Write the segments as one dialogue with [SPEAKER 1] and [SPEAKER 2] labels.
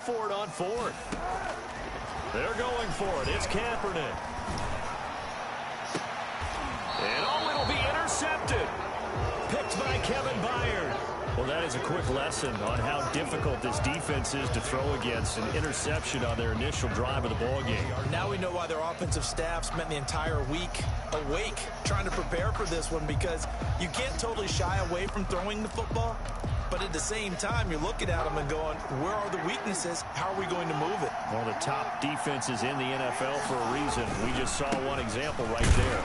[SPEAKER 1] For it on fourth. They're going for it. It's Kaepernick. And it'll be intercepted. Picked by Kevin Byard. Well, that is a quick lesson on how difficult this defense is to throw against. An interception on their initial drive of the ballgame.
[SPEAKER 2] Now we know why their offensive staff spent the entire week awake trying to prepare for this one, because you can't totally shy away from throwing the football. But at the same time, you're looking at them and going, where are the weaknesses? How are we going to move it?
[SPEAKER 1] Well, the top defenses in the NFL for a reason. We just saw one example right there.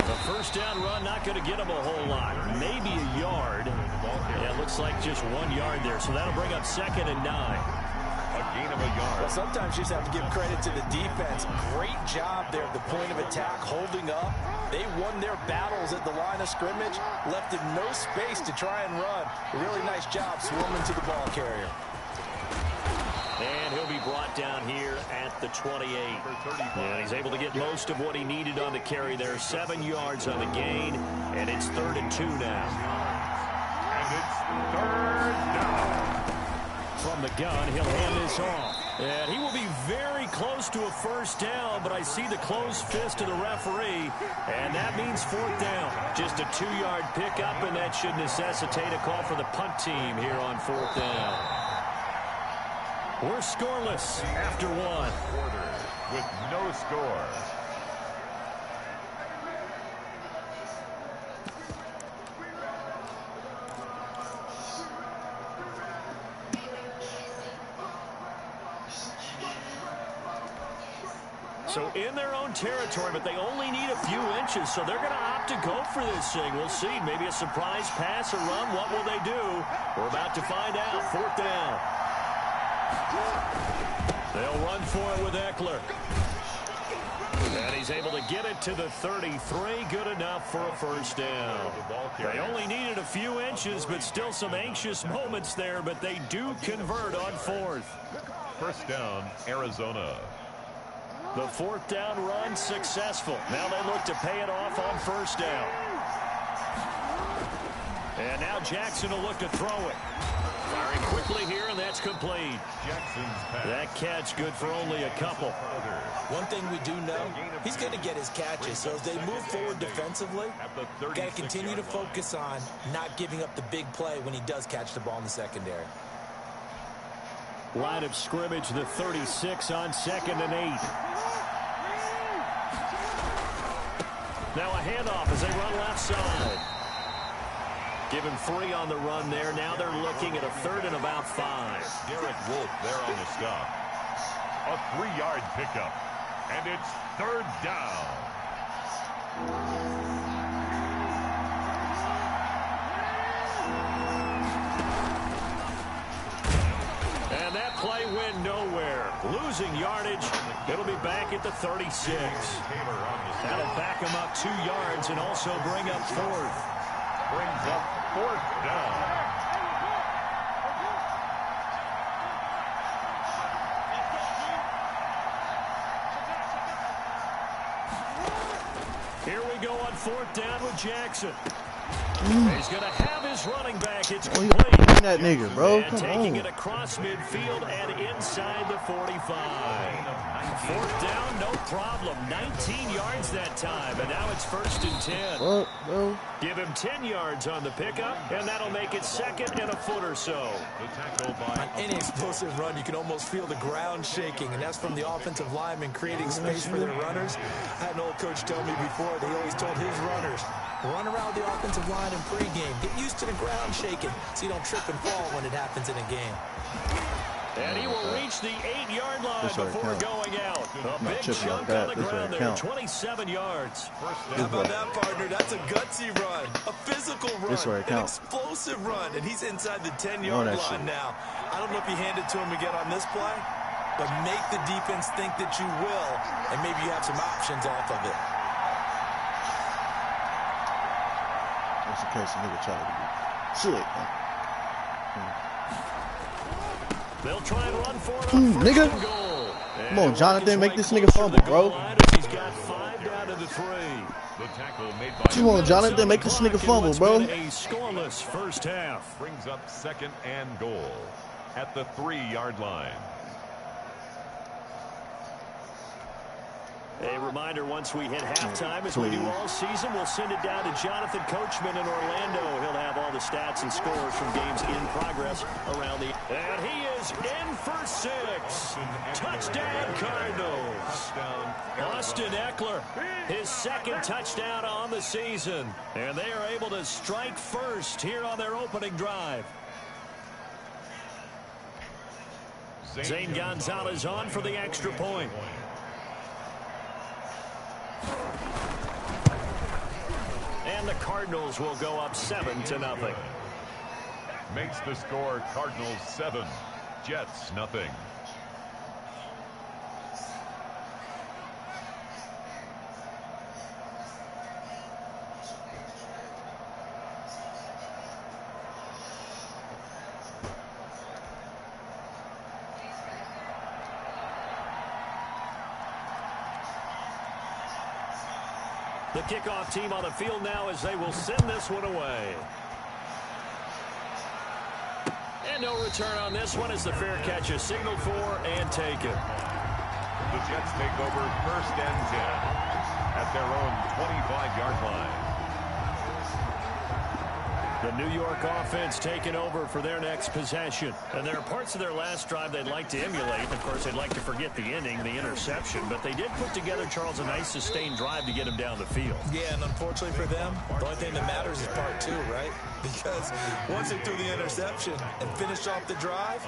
[SPEAKER 1] The first down run, not going to get them a whole lot. Maybe a yard. Yeah, it looks like just 1 yard there. So that'll bring up 2nd and 9.
[SPEAKER 3] A gain of a yard.
[SPEAKER 2] Well, sometimes you just have to give credit to the defense. Great job there at the point of attack, holding up. They won their battles at the line of scrimmage, left him no space to try and run. A really nice job swarming to the ball carrier.
[SPEAKER 1] And he'll be brought down here at the 28. And he's able to get most of what he needed on the carry there. 7 yards on the gain, and it's 3rd and 2 now.
[SPEAKER 3] And it's 3rd down.
[SPEAKER 1] From the gun, he'll hand this off. And he will be very close to a first down, but I see the closed fist of the referee, and that means 4th down. Just a 2-yard pickup, and that should necessitate a call for the punt team here on 4th down. We're scoreless after 1.
[SPEAKER 3] Quarter with no score.
[SPEAKER 1] So in their own territory, but they only need a few inches, so they're going to opt to go for this thing. We'll see. Maybe a surprise pass or run. What will they do? We're about to find out. 4th down. They'll run for it with Eckler. And he's able to get it to the 33. Good enough for a first down. They only needed a few inches, but still some anxious moments there, but they do convert on 4th.
[SPEAKER 3] First down, Arizona.
[SPEAKER 1] The 4th down run successful. Now they look to pay it off on first down. And now Jackson will look to throw it. Firing quickly here, and that's complete.
[SPEAKER 3] Jackson's pass.
[SPEAKER 1] That catch good for only a couple.
[SPEAKER 2] One thing we do know, he's going to get his catches. So as they move forward defensively, got to continue to focus on not giving up the big play when he does catch the ball in the secondary.
[SPEAKER 1] Line of scrimmage, the 36 on 2nd and 8. Now a handoff as they run left side. Give him 3 on the run there. Now they're looking at a 3rd and about 5.
[SPEAKER 3] Derek Wolfe there on the stop. A 3-yard pickup. And it's 3rd down.
[SPEAKER 1] And that play went nowhere. Losing yardage. It'll be back at the 36. That'll back him up 2 yards and also bring up 4th.
[SPEAKER 3] Brings up 4th down.
[SPEAKER 1] Here we go on 4th down with Jackson. He's going to have his running back. It's complete.
[SPEAKER 4] That nigga, bro.
[SPEAKER 1] And taking it across midfield and inside the 45. 4th down, no problem. 19 yards that time, and now it's 1st and 10.
[SPEAKER 4] What, bro?
[SPEAKER 1] Give him 10 yards on the pickup, and that'll make it 2nd and a foot or so.
[SPEAKER 3] The tackle by
[SPEAKER 2] On any explosive run, you can almost feel the ground shaking, and that's from the offensive linemen creating space for their runners. I had an old coach tell me before, they always told his runners, run around the offensive line in pregame. Get used to the ground shaking so you don't trip and fall when it happens in a game.
[SPEAKER 1] And he will reach the 8-yard line before going out. A big chunk on the ground there, 27 yards.
[SPEAKER 2] How about that, partner? That's a gutsy run, a physical run, an explosive run, and he's inside the 10-yard line now. I don't know if you hand it to him again on this play, but make the defense think that you will, and maybe you have some options off of it.
[SPEAKER 4] Just in case a nigga try to be slick, man.
[SPEAKER 1] They'll try and run for it
[SPEAKER 4] on nigga.
[SPEAKER 1] Goal.
[SPEAKER 4] Come on, Jonathan, make this nigga fumble, bro.
[SPEAKER 1] He's got 5 down to the 3.
[SPEAKER 3] the tackle made by
[SPEAKER 4] Come on, Jonathan, make this nigga fumble, bro.
[SPEAKER 1] A scoreless first half.
[SPEAKER 3] brings up 2nd and goal at the 3-yard line.
[SPEAKER 1] A reminder, once we hit halftime, as we do all season, we'll send it down to Jonathan Coachman in Orlando. He'll have all the stats and scores from games in progress around the... And he is in for 6. Touchdown, Cardinals. Austin Eckler, his 2nd touchdown on the season. And they are able to strike first here on their opening drive. Zane Gonzalez on for the extra point. And the Cardinals will go up 7-0.
[SPEAKER 3] Makes the score Cardinals 7, Jets nothing.
[SPEAKER 1] The kickoff team on the field now as they will send this one away. And no return on this one as the fair catch is signaled for and taken.
[SPEAKER 3] The Jets take over 1st and 10 at their own 25-yard line.
[SPEAKER 1] The New York offense taking over for their next possession. And there are parts of their last drive they'd like to emulate. Of course, they'd like to forget the ending, the interception. But they did put together, Charles, a nice sustained drive to get him down the field.
[SPEAKER 2] Yeah, and unfortunately for them, the only thing that matters is part 2, right? Because once they threw the interception and finished off the drive,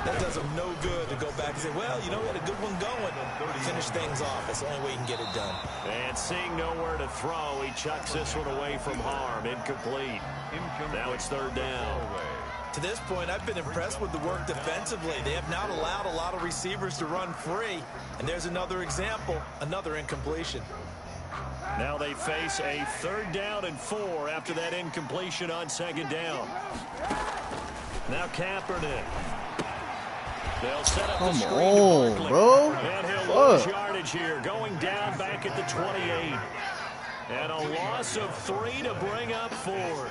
[SPEAKER 2] that does them no good to go back and say, well, you know, we had a good one going. Finish things off. That's the only way you can get it done.
[SPEAKER 1] And seeing nowhere to throw, he chucks this one away from harm. Incomplete. Now it's 3rd down.
[SPEAKER 2] To this point, I've been impressed with the work defensively. They have not allowed a lot of receivers to run free. And there's another example, another incompletion.
[SPEAKER 1] Now they face a 3rd down and 4 after that incompletion on 2nd down. Now Kaepernick. They'll set up the screen to Barkley.
[SPEAKER 4] Bro.
[SPEAKER 1] And he'll lose yardage here, going down back at the 28. And a loss of 3 to bring up 4th.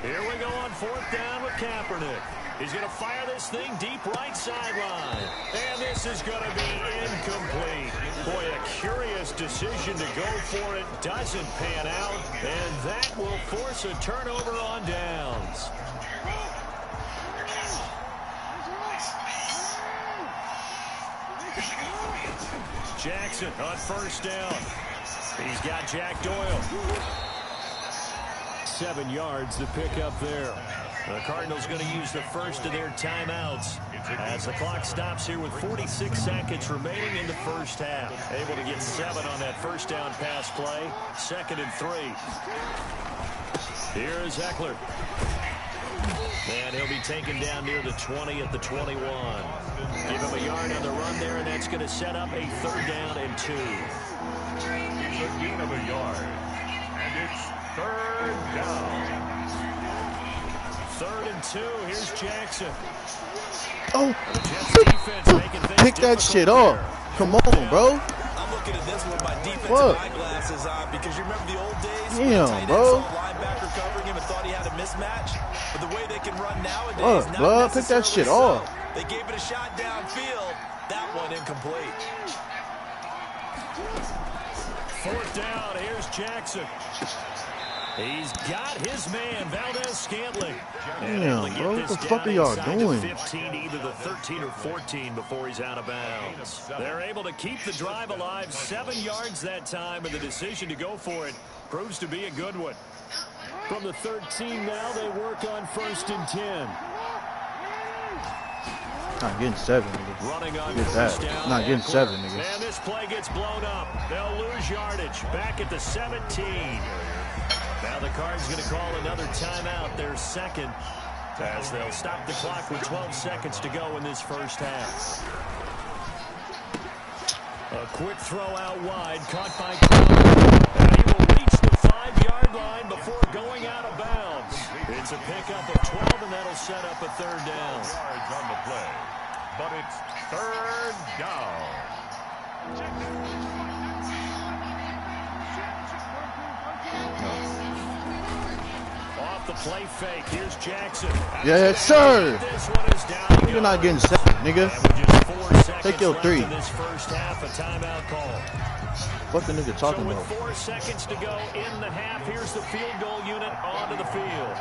[SPEAKER 1] Here we go on 4th down with Kaepernick. He's going to fire this thing deep right sideline. And this is going to be incomplete. Boy, a curious decision to go for it. Doesn't pan out. And that will force a turnover on downs. Jackson on 1st down. He's got Jack Doyle. 7 yards to pick up there. The Cardinals going to use the first of their timeouts as the clock stops here with 46 seconds remaining in the first half. Able to get 7 on that 1st down pass play. 2nd and 3. Here is Eckler. And he'll be taken down near the 20 at the 21. Give him a yard on the run there, and that's going to set up a 3rd down and 2.
[SPEAKER 3] It's a gain of a yard. And it's 3rd down.
[SPEAKER 1] 3rd and 2. Here's Jackson.
[SPEAKER 4] Oh,
[SPEAKER 1] pick
[SPEAKER 4] that shit off. Come on, bro.
[SPEAKER 2] I'm looking at this with my defensive eyeglasses on because you remember the old days when the tight end saw a linebacker covering him and thought he had a mismatch? But the way they can run nowadays, not
[SPEAKER 4] pick that shit
[SPEAKER 2] so.
[SPEAKER 4] off.
[SPEAKER 2] They gave it a shot downfield. That one incomplete.
[SPEAKER 1] 4th down. Here's Jackson. He's got his man, Valdez-Scantling.
[SPEAKER 4] Damn, bro, what the fuck are y'all doing?
[SPEAKER 1] 15, either the 13 or 14 before he's out of bounds. They're able to keep the drive alive, 7 yards that time, and the decision to go for it proves to be a good one. From the 13 now, they work on 1st and 10.
[SPEAKER 4] Not getting 7, nigga.
[SPEAKER 1] Running on
[SPEAKER 4] Get that.
[SPEAKER 1] down,
[SPEAKER 4] Not getting 7, nigga.
[SPEAKER 1] and this play gets blown up. They'll lose yardage back at the 17. Now the Cards going to call another timeout, their 2nd, as they'll stop the clock with 12 seconds to go in this first half. A quick throw out wide, caught by Cooper, and he will reach the 5-yard line before going out of bounds. It's a pickup of 12, and that'll set up a 3rd down.
[SPEAKER 3] Yards on the play, but it's 3rd down.
[SPEAKER 1] play fake. Here's Jackson.
[SPEAKER 4] Yes, sir.
[SPEAKER 1] This one is down.
[SPEAKER 4] You're not getting set, nigga. Take your 3.
[SPEAKER 1] This first half, a timeout call.
[SPEAKER 4] What the nigga talking
[SPEAKER 1] so with
[SPEAKER 4] about?
[SPEAKER 1] 4 seconds to go in the half, here's the field goal unit onto the field.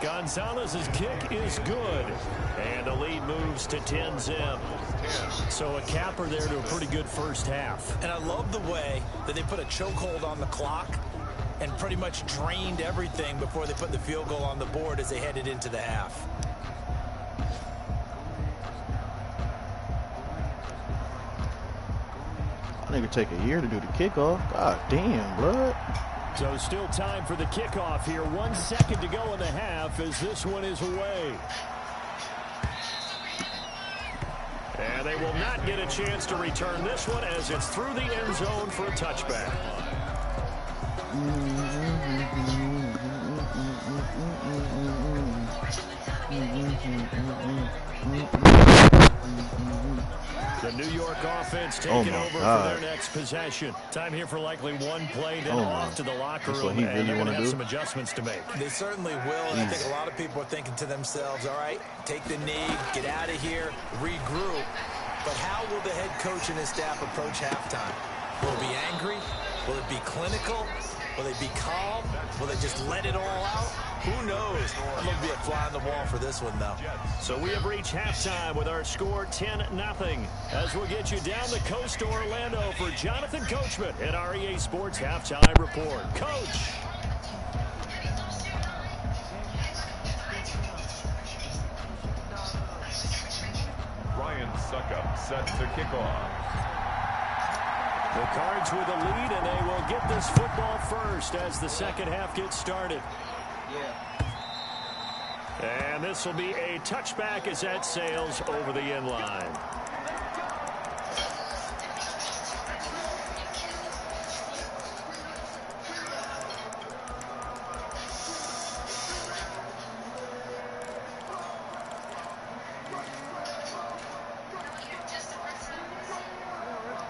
[SPEAKER 1] Gonzalez's kick is good, and the lead moves to 10-zip. So a capper there to a pretty good first half.
[SPEAKER 2] And I love the way that they put a chokehold on the clock and pretty much drained everything before they put the field goal on the board as they headed into the half.
[SPEAKER 4] I think it take a year to do the kickoff. God damn, blood.
[SPEAKER 1] So still time for the kickoff here. 1 second to go in the half as this one is away. And they will not get a chance to return this one as it's through the end zone for a touchback. The New York offense taking over for their next possession. Time here for likely one play, then off to the locker room, and they're going to have some adjustments to make.
[SPEAKER 2] They certainly will, and I think a lot of people are thinking to themselves, all right, take the knee, get out of here, regroup. But how will the head coach and his staff approach halftime? Will it be angry? Will it be clinical? Will they be calm? Will they just let it all out? Who knows? I'm going to be a fly on the wall for this one, though.
[SPEAKER 1] So we have reached halftime with our score 10-0. As we'll get you down the coast to Orlando for Jonathan Coachman at our EA Sports Halftime Report. Coach!
[SPEAKER 3] Ryan Suckup set to kick off.
[SPEAKER 1] The Cards with a lead, and they will get this football first as the second half gets started. And this will be a touchback as that sails over the end line.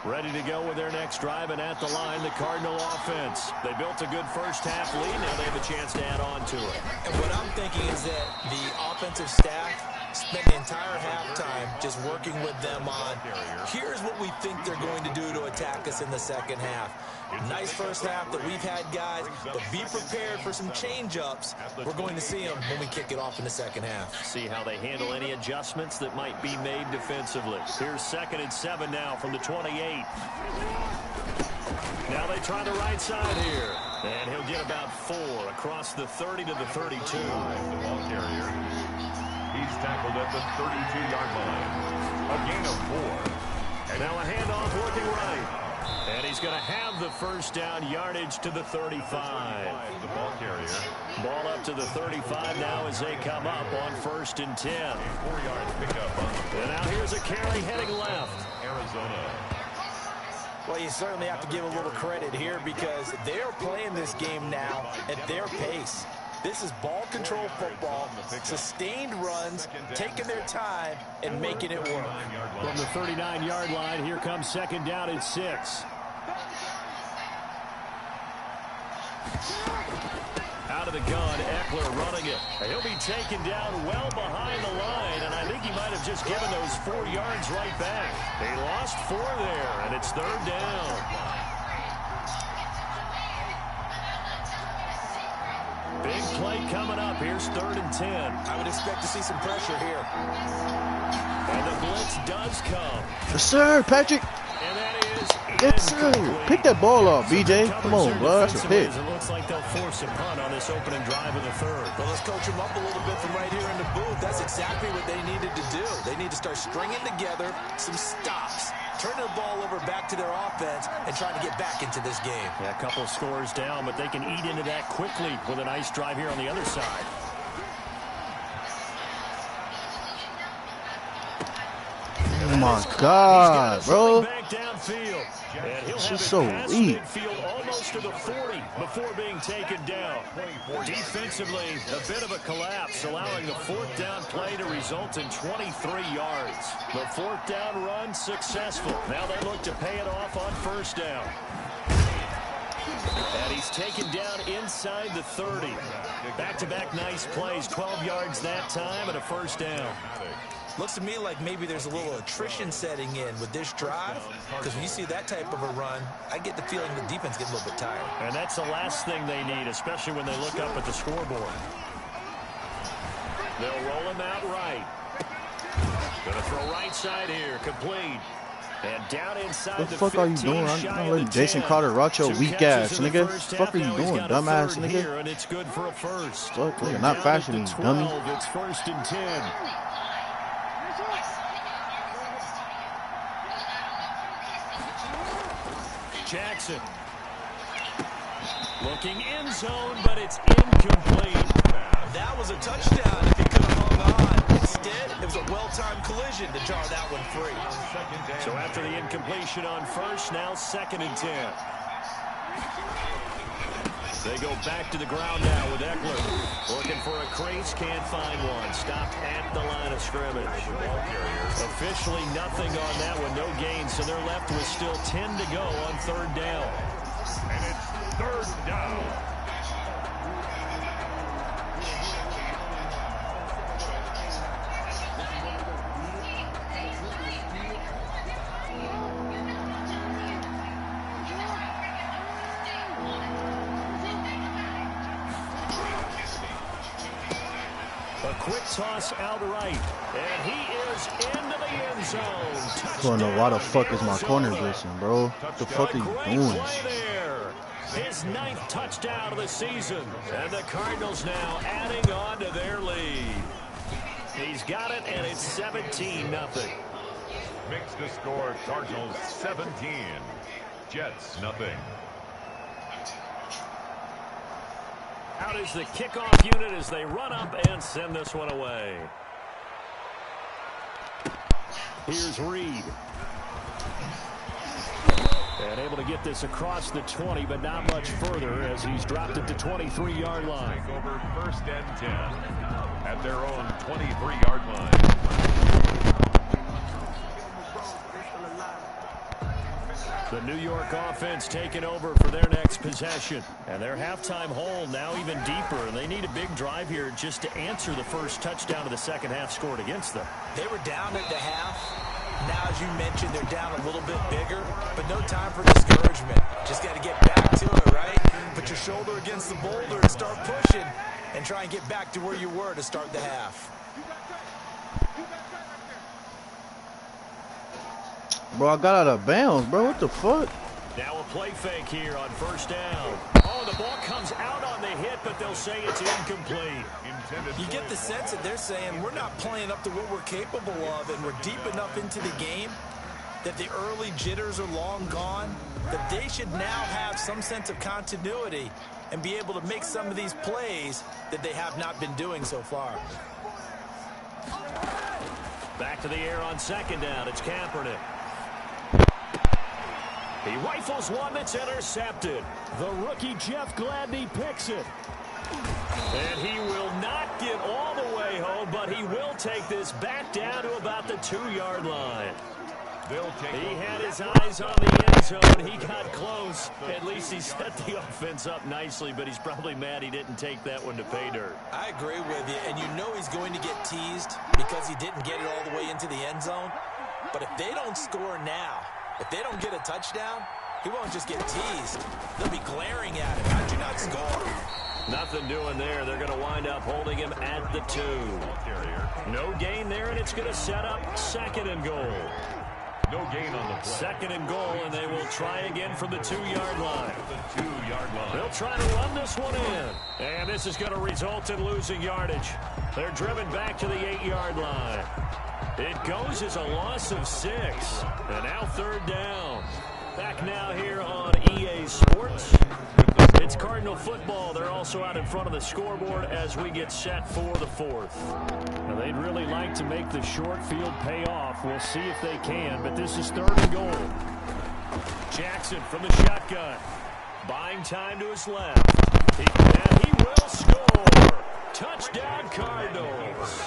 [SPEAKER 1] Ready to go with their next drive, and at the line, the Cardinal offense. They built a good first half lead. Now they have a chance to add on to it.
[SPEAKER 2] And what I'm thinking is that the offensive staff spent the entire halftime just working with them on, here's what we think they're going to do to attack us in the second half. Nice first half that we've had, guys, but be prepared for some change-ups. We're going to see them when we kick it off in the second half.
[SPEAKER 1] See how they handle any adjustments that might be made defensively. Here's 2nd and 7 now from the 28. Now they try the right side here. And he'll get about 4 across the 30 to the 32.
[SPEAKER 3] The ball carrier. He's tackled at the 32-yard line. A gain of 4.
[SPEAKER 1] And now a handoff working right. And he's going to have the first down, yardage to the 35.
[SPEAKER 3] The ball carrier.
[SPEAKER 1] Ball up to the 35 now as they come up on 1st and 10.
[SPEAKER 3] 4-yard pickup on the
[SPEAKER 1] And now here's a carry heading left.
[SPEAKER 3] Arizona.
[SPEAKER 2] Well, you certainly have to give a little credit here because they're playing this game now at their pace. This is ball control football, sustained runs, taking their time, and making it work.
[SPEAKER 1] From the 39-yard line, here comes 2nd down and 6. Out of the gun, Eckler running it. He'll be taken down well behind the line, and I think he might have just given those 4 yards right back. They lost 4 there, and it's 3rd down. Big play coming up. Here's 3rd and 10.
[SPEAKER 2] I would expect to see some pressure here.
[SPEAKER 1] And the blitz does come.
[SPEAKER 4] Yes, sir, Patrick.
[SPEAKER 1] And that is
[SPEAKER 4] Yes, sir. Pick that ball off, BJ. Come on, bro. That's a pick.
[SPEAKER 1] It looks like they'll force a punt on this opening drive of the 3rd.
[SPEAKER 2] Well, let's coach them up a little bit from right here in the booth. That's exactly what they needed to do. They need to start stringing together some stops, turn the ball over back to their offense, and try to get back into this game.
[SPEAKER 1] Yeah, a couple scores down, but they can eat into that quickly with a nice drive here on the other side.
[SPEAKER 4] Oh, my God, bro.
[SPEAKER 1] Back downfield. And he'll have
[SPEAKER 4] so
[SPEAKER 1] it past
[SPEAKER 4] weak.
[SPEAKER 1] midfield almost to the 40 before being taken down. Defensively, a bit of a collapse, allowing the 4th down play to result in 23 yards. The 4th down run successful. Now they look to pay it off on 1st down. And he's taken down inside the 30. Back-to-back nice plays, 12 yards that time and a first down.
[SPEAKER 2] Looks to me like maybe there's a little attrition setting in with this drive, because when you see that type of a run, I get the feeling the defense gets a little bit tired.
[SPEAKER 1] And that's the last thing they need, especially when they look up at the scoreboard. They'll roll him out right. Going to throw right side here, complete. And down inside
[SPEAKER 4] what the fuck are you doing? I'm not letting Jason Carter rock your weak ass, nigga. What the fuck are you doing, dumbass nigga?
[SPEAKER 1] And it's good for a first.
[SPEAKER 4] Fuck, you're not faster than you, dummy.
[SPEAKER 1] It's 1st and 10. Jackson. Looking end zone, but it's incomplete.
[SPEAKER 2] That was a touchdown if he could have hung on. Instead, it was a well-timed collision to jar that one free.
[SPEAKER 1] So after the incompletion on first, now 2nd and 10. They go back to the ground now with Eckler. Looking for a crease, can't find one. Stopped at the line of scrimmage. Officially nothing on that one, no gain. So they're left with still 10 to go on 3rd down.
[SPEAKER 3] And it's 3rd down.
[SPEAKER 1] A quick toss outright, and he is into the end zone.
[SPEAKER 4] I don't know why the fuck is my corner blitzing, bro? What the fuck are you doing?
[SPEAKER 1] His 9th touchdown of the season, and the Cardinals now adding on to their lead. He's got it, and it's 17-0.
[SPEAKER 3] Makes the score Cardinals 17, Jets nothing.
[SPEAKER 1] Out is the kickoff unit as they run up and send this one away. Here's Reed. And able to get this across the 20, but not much further as he's dropped it to 23-yard line.
[SPEAKER 3] Over 1st and 10 at their own 23-yard line.
[SPEAKER 1] The New York offense taking over for their next possession. And their halftime hole now even deeper. And they need a big drive here just to answer the first touchdown of the second half scored against them.
[SPEAKER 2] They were down at the half. Now, as you mentioned, they're down a little bit bigger, but no time for discouragement. Just got to get back to it, right? Put your shoulder against the boulder and start pushing and try and get back to where you were to start the half.
[SPEAKER 4] Bro, I got out of bounds, bro. What the fuck?
[SPEAKER 1] Now a play fake here on 1st down. Oh, the ball comes out on the hit, but they'll say it's incomplete.
[SPEAKER 2] You get the sense that they're saying we're not playing up to what we're capable of, and we're deep enough into the game that the early jitters are long gone, that they should now have some sense of continuity and be able to make some of these plays that they have not been doing so far.
[SPEAKER 1] Back to the air on 2nd down. It's Kaepernick. He rifles one that's intercepted. The rookie Jeff Gladney picks it. And he will not get all the way home, but he will take this back down to about the 2-yard line. He had his eyes on the end zone. He got close. At least he set the offense up nicely, but he's probably mad he didn't take that one to pay dirt.
[SPEAKER 2] I agree with you, and you know he's going to get teased because he didn't get it all the way into the end zone. But if they don't score now, if they don't get a touchdown, he won't just get teased. They'll be glaring at him. How'd you not score?
[SPEAKER 1] Nothing doing there. They're going to wind up holding him at the 2. No gain there, and it's going to set up 2nd and goal.
[SPEAKER 3] No gain on the play.
[SPEAKER 1] 2nd and goal, and they will try again from the 2-yard line.
[SPEAKER 3] The 2-yard line.
[SPEAKER 1] They'll try to run this one in. And this is going to result in losing yardage. They're driven back to the 8-yard line. It goes as a loss of 6. And now 3rd down. Back now here on EA Sports. It's Cardinal football. They're also out in front of the scoreboard as we get set for the 4th. Now they'd really like to make the short field pay off. We'll see if they can, but this is 3rd and goal. Jackson from the shotgun. Buying time to his left. And he will score. Touchdown Cardinals.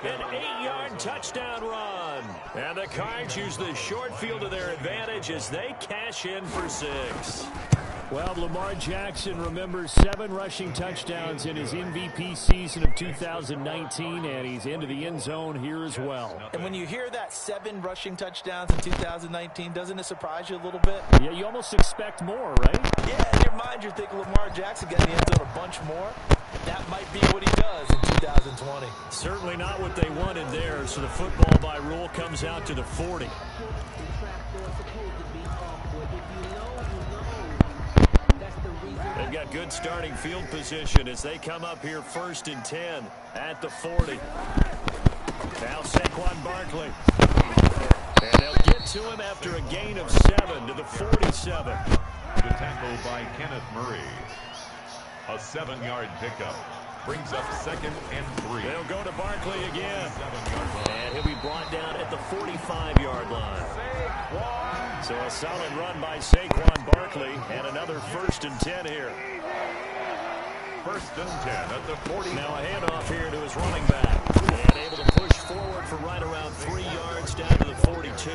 [SPEAKER 1] An 8-yard touchdown run. And the Cards use the short field to their advantage as they cash in for 6. Well, Lamar Jackson remembers 7 rushing touchdowns in his MVP season of 2019, and he's into the end zone here as well.
[SPEAKER 2] And when you hear that 7 rushing touchdowns in 2019, doesn't it surprise you a little bit?
[SPEAKER 1] Yeah, you almost expect more, right?
[SPEAKER 2] Yeah, in your mind you're thinking Lamar Jackson got in the end zone a bunch more. That might be what he does in 2020.
[SPEAKER 1] Certainly not what they wanted there, so the football by rule comes out to the 40. They've got good starting field position as they come up here 1st and 10 at the 40. Now Saquon Barkley. And they'll get to him after a gain of 7 to the 47.
[SPEAKER 3] The tackle by Kenneth Murray. A 7-yard pickup. Brings up 2nd and 3.
[SPEAKER 1] They'll go to Barkley again. And he'll be brought down at the 45-yard line. So a solid run by Saquon Barkley and another 1st and 10 here.
[SPEAKER 3] 1st and 10 at the 40.
[SPEAKER 1] Now a handoff here to his running back. And able to push forward for right around 3 yards down to the 42.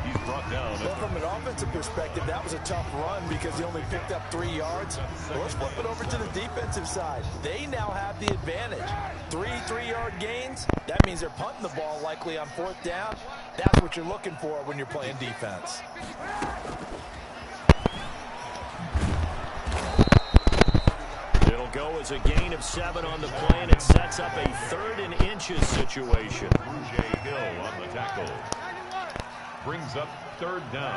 [SPEAKER 3] He's brought down.
[SPEAKER 2] Well, from an offensive perspective, that was a tough run because he only picked up 3 yards. Well, let's flip it over to the defensive side. They now have the advantage. 3 3-yard gains. That means they're punting the ball likely on 4th down. That's what you're looking for when you're playing defense.
[SPEAKER 1] It'll go as a gain of 7 on the play, and it sets up a 3rd and inches situation.
[SPEAKER 3] J. Hill on the tackle. Brings up 3rd down.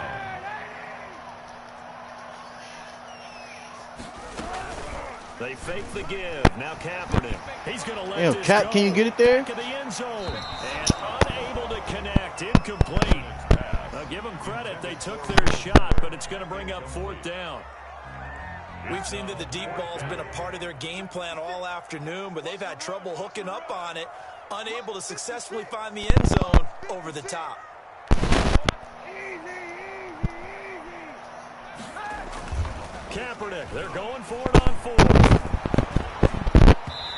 [SPEAKER 1] They fake the give. Now Kaepernick. He's going to let
[SPEAKER 4] Damn,
[SPEAKER 1] this
[SPEAKER 4] Cat,
[SPEAKER 1] go.
[SPEAKER 4] can you get it there?
[SPEAKER 1] Back of the end zone. And unable to connect. Incomplete. Now give them credit. They took their shot, but it's going to bring up 4th down.
[SPEAKER 2] We've seen that the deep ball's been a part of their game plan all afternoon, but they've had trouble hooking up on it, unable to successfully find the end zone over the top.
[SPEAKER 1] Kaepernick, they're going for it on 4th.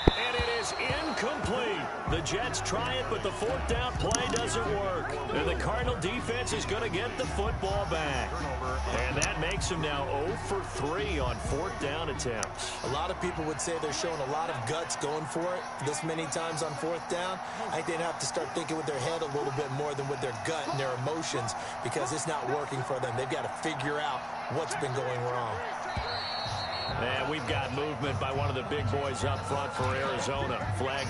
[SPEAKER 1] And it is incomplete. The Jets try it, but the 4th down play doesn't work. And the Cardinal defense is going to get the football back. And that makes them now 0 for 3 on 4th down attempts.
[SPEAKER 2] A lot of people would say they're showing a lot of guts going for it this many times on 4th down. I think they'd have to start thinking with their head a little bit more than with their gut and their emotions because it's not working for them. They've got to figure out what's been going wrong.
[SPEAKER 1] And we've got movement by one of the big boys up front for Arizona. Flag.